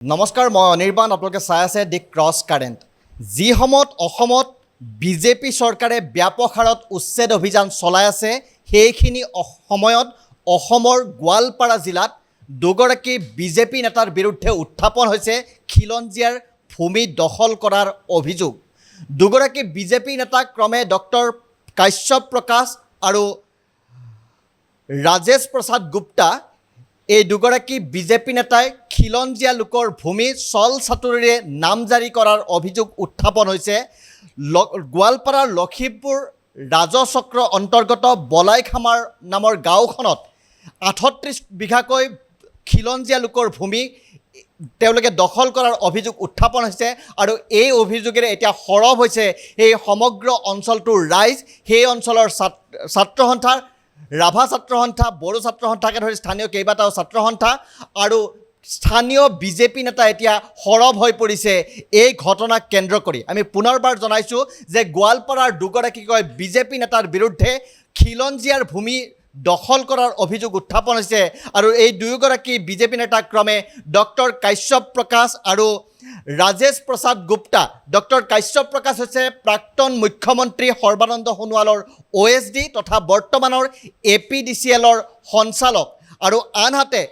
নমস্কাৰ, মই অনিৰ্বাণ। আপোনালোকে চাই আছে দি ক্ৰছ কাৰেণ্ট। যি সময়ত বিজেপি চৰকাৰে ব্যাপক হাৰত উচ্ছেদ অভিযান চলাই আছে, সেইখিনি সময়ত অসমৰ গোৱালপাৰা জিলাত দুগৰাকী বিজেপি নেতাৰ বিৰুদ্ধে উত্থাপন হৈছে খিলঞ্জীয়াৰ ভূমি দখল কৰাৰ অভিযোগ। দুগৰাকী বিজেপি নেতা ক্ৰমে ডক্টৰ কাশ্যপ প্ৰকাশ আৰু ৰাজেশ প্ৰসাদ গুপ্তা। এই দুগৰাকী বিজেপি নেতাই খিলঞ্জীয়া লোকৰ ভূমি চল চাতুৰিৰে নামজাৰি কৰাৰ অভিযোগ উত্থাপন হৈছে। গোৱালপাৰাৰ লখিমপুৰ ৰাজচক্ৰ অন্তৰ্গত বলাইখামাৰ নামৰ গাঁওখনত ৩৮ বিঘাকৈ খিলঞ্জীয়া লোকৰ ভূমি তেওঁলোকে দখল কৰাৰ অভিযোগ উত্থাপন হৈছে আৰু এই অভিযোগেৰে এতিয়া সৰব হৈছে এই সমগ্ৰ অঞ্চলটোৰ ৰাইজ। সেই অঞ্চলৰ ছাত্ৰ সন্থা, ৰাভা ছাত্ৰ সন্থা, বড়ো ছাত্ৰ সন্থাকে ধৰি স্থানীয় কেইবাটাও ছাত্ৰ সন্থা আৰু স্থানীয় বিজেপি নেতা এতিয়া সৰব হৈ পৰিছে এই ঘটনাক কেন্দ্ৰ কৰি। আমি পুনৰবাৰ জনাইছোঁ যে গোৱালপাৰাৰ দুগৰাকীকৈ বিজেপি নেতাৰ বিৰুদ্ধে খিলঞ্জীয়াৰ ভূমি দখল কৰাৰ অভিযোগ উত্থাপন হৈছে আৰু এই দুয়োগৰাকী বিজেপি নেতা ক্ৰমে ডক্টৰ কাশ্যপ প্ৰকাশ আৰু ৰাজেশ প্ৰসাদ গুপ্তা। ডক্টৰ কাশ্যপ প্ৰকাশ হৈছে প্ৰাক্তন মুখ্যমন্ত্ৰী সৰ্বানন্দ সোণোৱালৰ OSD তথা বৰ্তমানৰ APDCLৰ সঞ্চালক আৰু আনহাতে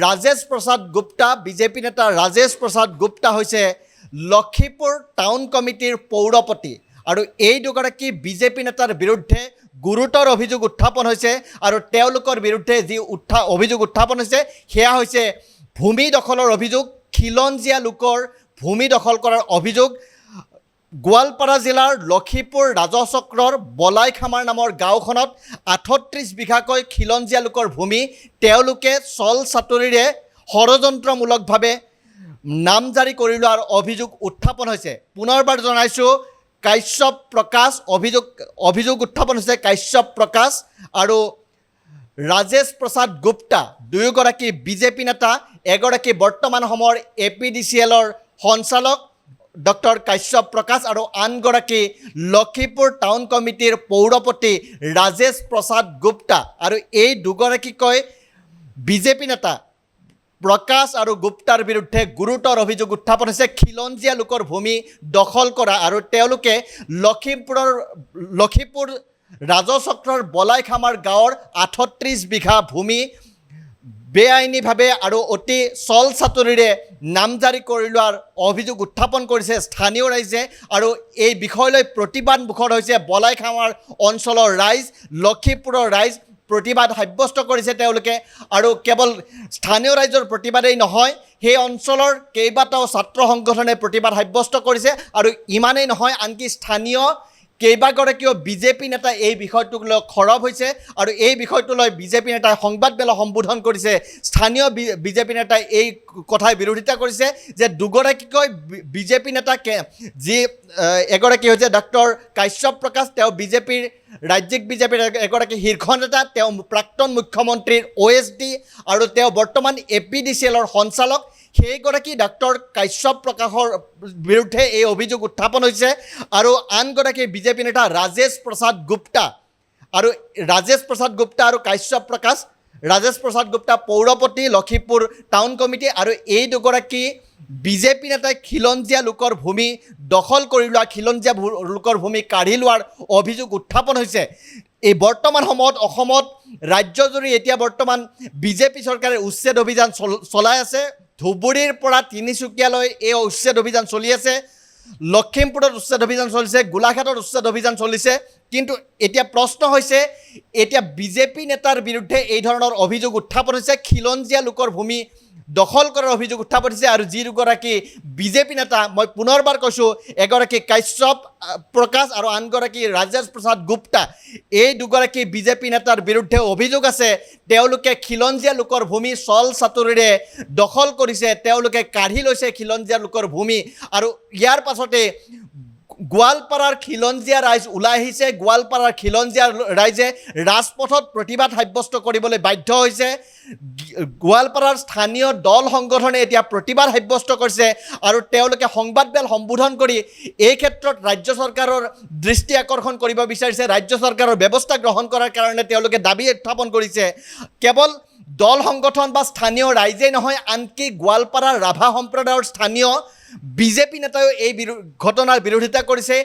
ৰাজেশ প্ৰসাদ গুপ্তা, বিজেপি নেতা ৰাজেশ প্ৰসাদ গুপ্তা হৈছে লখিমপুৰ টাউন কমিটিৰ পৌৰপতি আৰু এই দুগৰাকী বিজেপি নেতাৰ বিৰুদ্ধে গুৰুতৰ অভিযোগ উত্থাপন হৈছে আৰু তেওঁলোকৰ বিৰুদ্ধে যি অভিযোগ উত্থাপন হৈছে সেয়া হৈছে ভূমি দখলৰ অভিযোগ, খিলঞ্জীয়া লোকৰ ভূমি দখল কৰাৰ অভিযোগ। গোৱালপাৰা জিলাৰ লখিমপুৰ ৰাজচক্ৰৰ বলাইখামাৰ নামৰ গাঁওখনত ৩৮ বিঘাকৈ খিলঞ্জীয়া লোকৰ ভূমি তেওঁলোকে চল চাতুৰিৰে ষড়যন্ত্ৰমূলকভাৱে নামজাৰি কৰি লোৱাৰ অভিযোগ উত্থাপন হৈছে। পুনৰবাৰ জনাইছোঁ, কাশ্যপ প্ৰকাশ অভিযোগ উত্থাপন হৈছে কাশ্যপ প্ৰকাশ আৰু ৰাজেশ প্ৰসাদ গুপ্তা, দুয়োগৰাকী বিজেপি নেতা। এগৰাকী বৰ্তমান সময়ৰ APDCLৰ সঞ্চালক ডক্টৰ কাশ্যপ প্ৰকাশ আৰু আনগৰাকী লখিমপুৰ টাউন কমিটিৰ পৌৰপতি ৰাজেশ প্ৰসাদ গুপ্তা। আৰু এই দুগৰাকীকৈ বিজেপি নেতা প্ৰকাশ আৰু গুপ্তাৰ বিৰুদ্ধে গুৰুতৰ অভিযোগ উত্থাপন হৈছে খিলঞ্জীয়া লোকৰ ভূমি দখল কৰা আৰু তেওঁলোকে লখিমপুৰ ৰাজচক্ৰৰ বলাইখামাৰ গাঁৱৰ ৩৮ বিঘা ভূমি বেআইনীভাৱে আৰু অতি চল চাতুৰিৰে নামজাৰি কৰি লোৱাৰ অভিযোগ উত্থাপন কৰিছে স্থানীয় ৰাইজে আৰু এই বিষয়লৈ প্ৰতিবাদ মুখৰ হৈছে বলাইখামাৰ অঞ্চলৰ ৰাইজ, লখিমপুৰৰ ৰাইজ। প্ৰতিবাদ সাব্যস্ত কৰিছে তেওঁলোকে আৰু কেৱল স্থানীয় ৰাইজৰ প্ৰতিবাদেই নহয়, সেই অঞ্চলৰ কেইবাটাও ছাত্ৰ সংগঠনে প্ৰতিবাদ সাব্যস্ত কৰিছে আৰু ইমানেই নহয়, আনকি স্থানীয় কেইবাগৰাকীও বিজেপি নেতা এই বিষয়টোক লৈ সৰব হৈছে আৰু এই বিষয়টো লৈ বিজেপি নেতাই সংবাদমেল সম্বোধন কৰিছে। স্থানীয় বিজেপি নেতাই এই কথাই বিৰোধিতা কৰিছে যে দুগৰাকীকৈ বিজেপি নেতা যি এগৰাকী হৈছে ডক্টৰ কাশ্যপ প্ৰকাশ, তেওঁ বিজেপিৰ ৰাজ্যিক বিজেপিৰ এগৰাকী শীৰ্ষ নেতা, তেওঁ প্ৰাক্তন মুখ্যমন্ত্ৰীৰ OSD আৰু তেওঁ বৰ্তমান APDCLৰ সঞ্চালক। সেইগৰাকী ডক্টৰ কাশ্যপ প্ৰকাশৰ বিৰুদ্ধে এই অভিযোগ উত্থাপন হৈছে আৰু আনগৰাকী বিজেপি নেতা ৰাজেশ প্ৰসাদ গুপ্তা আৰু কাশ্যপ প্ৰকাশ। ৰাজেশ প্ৰসাদ গুপ্তা পৌৰপতি, লখিমপুৰ টাউন কমিটি আৰু এই দুগৰাকী বিজেপি নেতাই খিলঞ্জীয়া লোকৰ ভূমি দখল কৰি লোৱা, খিলঞ্জীয়া লোকৰ ভূমি কাঢ়ি লোৱাৰ অভিযোগ উত্থাপন হৈছে। এই বৰ্তমান সময়ত অসমত ৰাজ্যজুৰি এতিয়া বৰ্তমান বিজেপি চৰকাৰে উচ্ছেদ অভিযান চলাই আছে। ধুবুৰীৰ পৰা তিনিচুকীয়ালৈ এই উচ্ছেদ অভিযান চলি আছে, লখিমপুৰত উচ্ছেদ অভিযান চলিছে, গোলাঘাটত উচ্ছেদ অভিযান চলিছে। কিন্তু এতিয়া প্ৰশ্ন হৈছে, এতিয়া বিজেপি নেতাৰ বিৰুদ্ধে এই ধৰণৰ অভিযোগ উত্থাপন হৈছে, খিলঞ্জীয়া লোকৰ ভূমি দখল কৰাৰ অভিযোগ উত্থাপন হৈছে আৰু যি দুগৰাকী বিজেপি নেতা, মই পুনৰবাৰ কৈছোঁ, এগৰাকী কাশ্যপ প্ৰকাশ আৰু আনগৰাকী ৰাজেশ প্ৰসাদ গুপ্তা, এই দুগৰাকী বিজেপি নেতাৰ বিৰুদ্ধে অভিযোগ আছে তেওঁলোকে খিলঞ্জীয়া লোকৰ ভূমি চল চাতুৰিৰে দখল কৰিছে, তেওঁলোকে কাঢ়ি লৈছে খিলঞ্জীয়া লোকৰ ভূমি। আৰু ইয়াৰ পাছতে গোৱালপাৰাৰ খিলঞ্জীয়া ৰাইজ ওলাই আহিছে। গোৱালপাৰাৰ খিলঞ্জীয়া ৰাইজে ৰাজপথত প্ৰতিবাদ সাব্যস্ত কৰিবলৈ বাধ্য হৈছে। গোৱালপাৰাৰ স্থানীয় দল সংগঠনে এতিয়া প্ৰতিবাদ সাব্যস্ত কৰিছে আৰু তেওঁলোকে সংবাদমেল সম্বোধন কৰি এই ক্ষেত্ৰত ৰাজ্য চৰকাৰৰ দৃষ্টি আকৰ্ষণ কৰিব বিচাৰিছে। ৰাজ্য চৰকাৰৰ ব্যৱস্থা গ্ৰহণ কৰাৰ কাৰণে তেওঁলোকে দাবী উত্থাপন কৰিছে। কেৱল দল সংগঠন বা স্থানীয় ৰাইজেই নহয়, আনকি গোৱালপাৰাৰ ৰাভা সম্প্ৰদায়ৰ স্থানীয় বিজেপি নেতায়ো এই ঘটনাৰ বিৰোধিতা কৰিছে।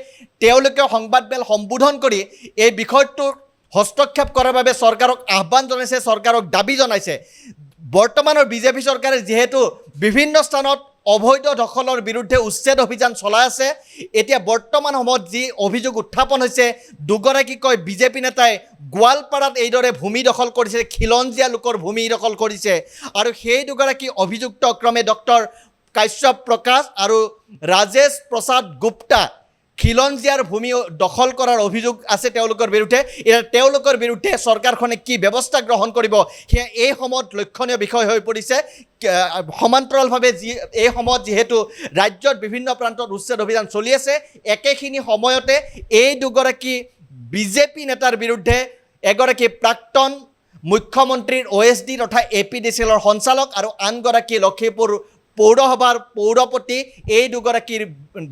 তেওঁলোকে সংবাদমেল সম্বোধন কৰি এই বিষয়টোৰ হস্তক্ষেপ কৰাৰ বাবে চৰকাৰক আহ্বান জনাইছে, চৰকাৰক দাবী জনাইছে। বৰ্তমানৰ বিজেপি চৰকাৰে যিহেতু বিভিন্ন স্থানত অবৈধ দখলৰ বিৰুদ্ধে উচ্ছেদ অভিযান চলাই আছে, এতিয়া বৰ্তমান সময়ত যি অভিযোগ উত্থাপন হৈছে, দুগৰাকীকৈ বিজেপি নেতাই গোৱালপাৰাত এইদৰে ভূমি দখল কৰিছে, খিলঞ্জীয়া লোকৰ ভূমি দখল কৰিছে। আৰু সেই দুগৰাকী অভিযুক্ত ক্ৰমে ডক্টৰ কাশ্যপ প্ৰকাশ আৰু ৰাজেশ প্ৰসাদ গুপ্তা খিলঞ্জীয়াৰ ভূমি দখল কৰাৰ অভিযোগ আছে তেওঁলোকৰ বিৰুদ্ধে। এতিয়া তেওঁলোকৰ বিৰুদ্ধে চৰকাৰখনে কি ব্যৱস্থা গ্ৰহণ কৰিব, সেয়া এই সময়ত লক্ষণীয় বিষয় হৈ পৰিছে। সমান্তৰালভাৱে এই সময়ত যিহেতু ৰাজ্যত বিভিন্ন প্ৰান্তত উচ্ছেদ অভিযান চলি আছে, একেখিনি সময়তে এই দুগৰাকী বিজেপি নেতাৰ বিৰুদ্ধে এগৰাকী প্ৰাক্তন মুখ্যমন্ত্ৰীৰ OSD তথা APDCL সঞ্চালক আৰু আনগৰাকী লক্ষীপুৰ পৌৰসভাৰ পৌৰপতি, এই দুগৰাকীৰ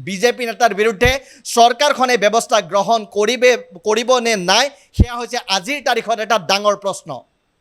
বিজেপি নেতাৰ বিৰুদ্ধে চৰকাৰখনে ব্যৱস্থা গ্ৰহণ কৰিব নে নাই, সেয়া হৈছে আজিৰ তাৰিখত এটা ডাঙৰ প্ৰশ্ন।